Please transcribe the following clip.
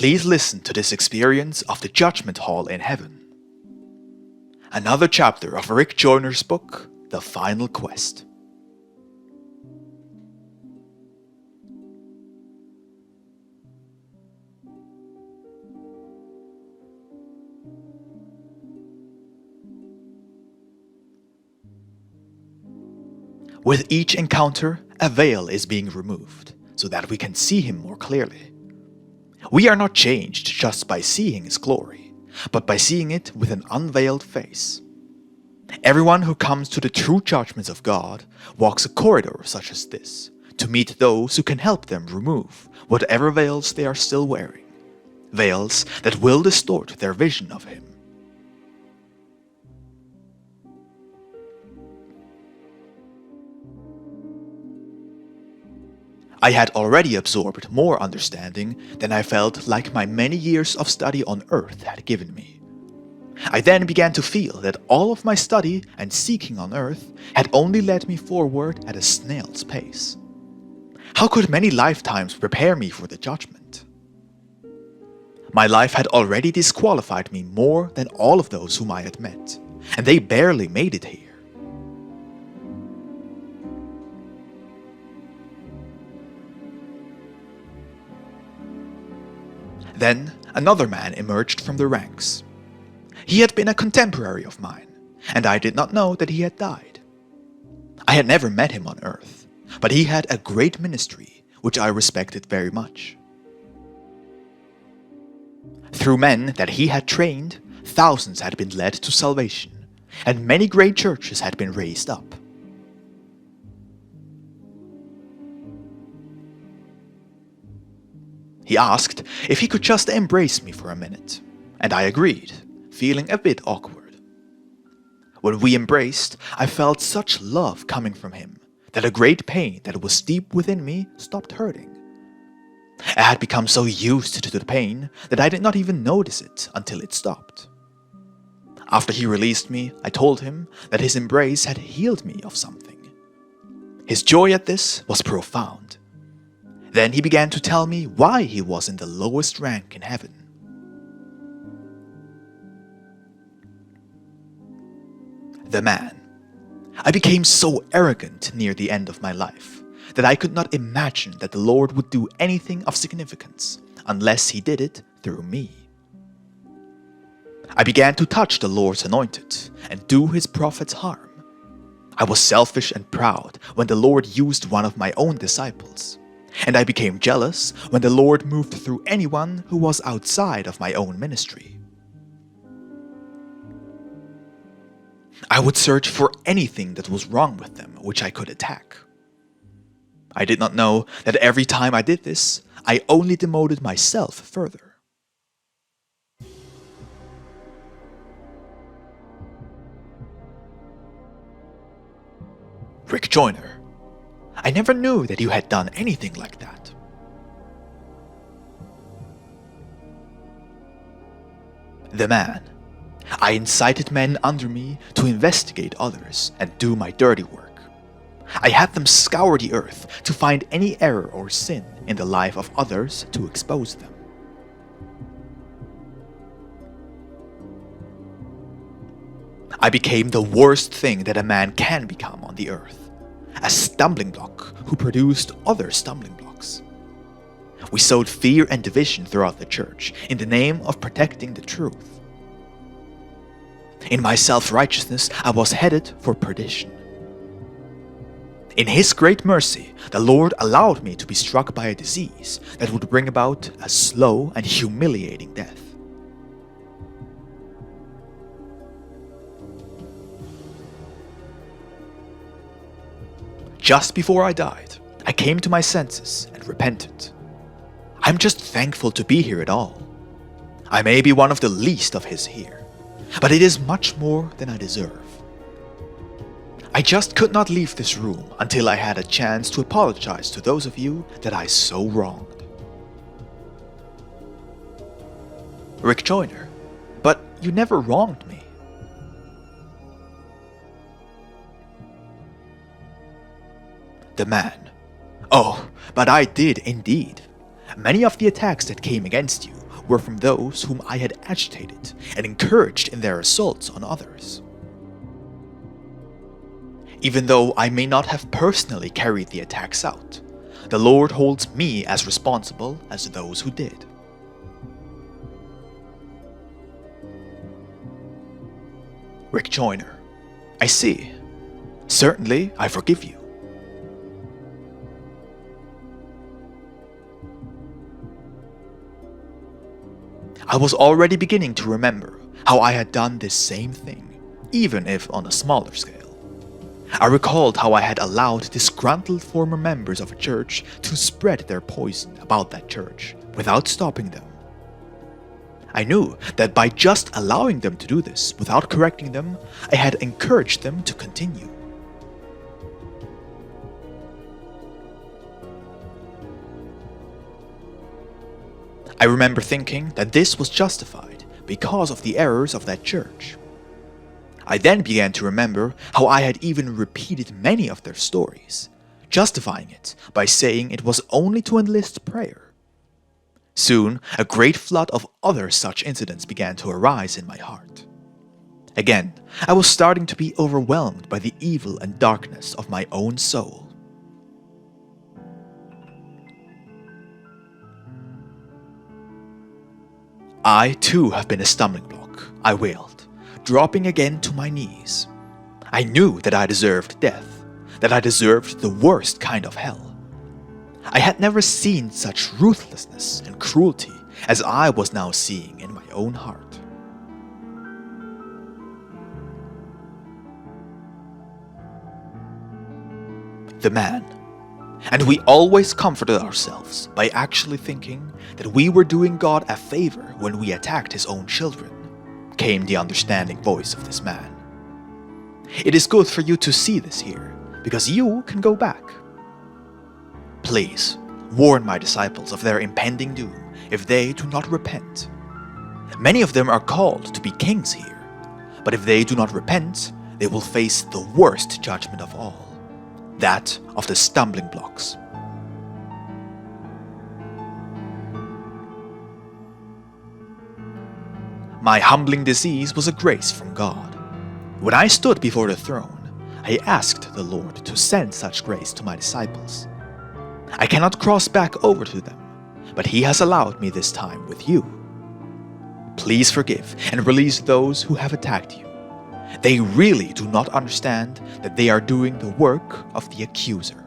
Please listen to this experience of the judgment hall in heaven. Another chapter of Rick Joyner's book, The Final Quest. With each encounter, a veil is being removed, so that we can see him more clearly. We are not changed just by seeing his glory, but by seeing it with an unveiled face. Everyone who comes to the true judgments of God walks a corridor such as this, to meet those who can help them remove whatever veils they are still wearing, veils that will distort their vision of him. I had already absorbed more understanding than I felt like my many years of study on earth had given me. I then began to feel that all of my study and seeking on earth had only led me forward at a snail's pace. How could many lifetimes prepare me for the judgment? My life had already disqualified me more than all of those whom I had met, and they barely made it here. Then another man emerged from the ranks. He had been a contemporary of mine, and I did not know that he had died. I had never met him on earth, but he had a great ministry, which I respected very much. Through men that he had trained, thousands had been led to salvation, and many great churches had been raised up. He asked if he could just embrace me for a minute, and I agreed, feeling a bit awkward. When we embraced, I felt such love coming from him that a great pain that was deep within me stopped hurting. I had become so used to the pain that I did not even notice it until it stopped. After he released me, I told him that his embrace had healed me of something. His joy at this was profound. Then he began to tell me why he was in the lowest rank in heaven. The man. I became so arrogant near the end of my life that I could not imagine that the Lord would do anything of significance unless he did it through me. I began to touch the Lord's anointed and do his prophets harm. I was selfish and proud when the Lord used one of my own disciples. And I became jealous when the Lord moved through anyone who was outside of my own ministry. I would search for anything that was wrong with them which I could attack. I did not know that every time I did this, I only demoted myself further. Rick Joyner. I never knew that you had done anything like that. The man. I incited men under me to investigate others and do my dirty work. I had them scour the earth to find any error or sin in the life of others to expose them. I became the worst thing that a man can become on the earth. A stumbling block who produced other stumbling blocks. We sowed fear and division throughout the church in the name of protecting the truth. In my self-righteousness, I was headed for perdition. In his great mercy, the Lord allowed me to be struck by a disease that would bring about a slow and humiliating death. Just before I died, I came to my senses and repented. I'm just thankful to be here at all. I may be one of the least of his here, but it is much more than I deserve. I just could not leave this room until I had a chance to apologize to those of you that I so wronged. Rick Joyner, but you never wronged me. The man. Oh, but I did indeed. Many of the attacks that came against you were from those whom I had agitated and encouraged in their assaults on others. Even though I may not have personally carried the attacks out, the Lord holds me as responsible as those who did. Rick Joyner: I see. Certainly, I forgive you. I was already beginning to remember how I had done this same thing, even if on a smaller scale. I recalled how I had allowed disgruntled former members of a church to spread their poison about that church without stopping them. I knew that by just allowing them to do this without correcting them, I had encouraged them to continue. I remember thinking that this was justified because of the errors of that church. I then began to remember how I had even repeated many of their stories, justifying it by saying it was only to enlist prayer. Soon, a great flood of other such incidents began to arise in my heart. Again, I was starting to be overwhelmed by the evil and darkness of my own soul. I too have been a stumbling block, I wailed, dropping again to my knees. I knew that I deserved death, that I deserved the worst kind of hell. I had never seen such ruthlessness and cruelty as I was now seeing in my own heart. The man. And we always comforted ourselves by actually thinking that we were doing God a favor when we attacked his own children, came the understanding voice of this man. It is good for you to see this here, because you can go back. Please, warn my disciples of their impending doom if they do not repent. Many of them are called to be kings here, but if they do not repent, they will face the worst judgment of all, that of the stumbling blocks. My humbling disease was a grace from God. When I stood before the throne, I asked the Lord to send such grace to my disciples. I cannot cross back over to them, but he has allowed me this time with you. Please forgive and release those who have attacked you. They really do not understand that they are doing the work of the accuser.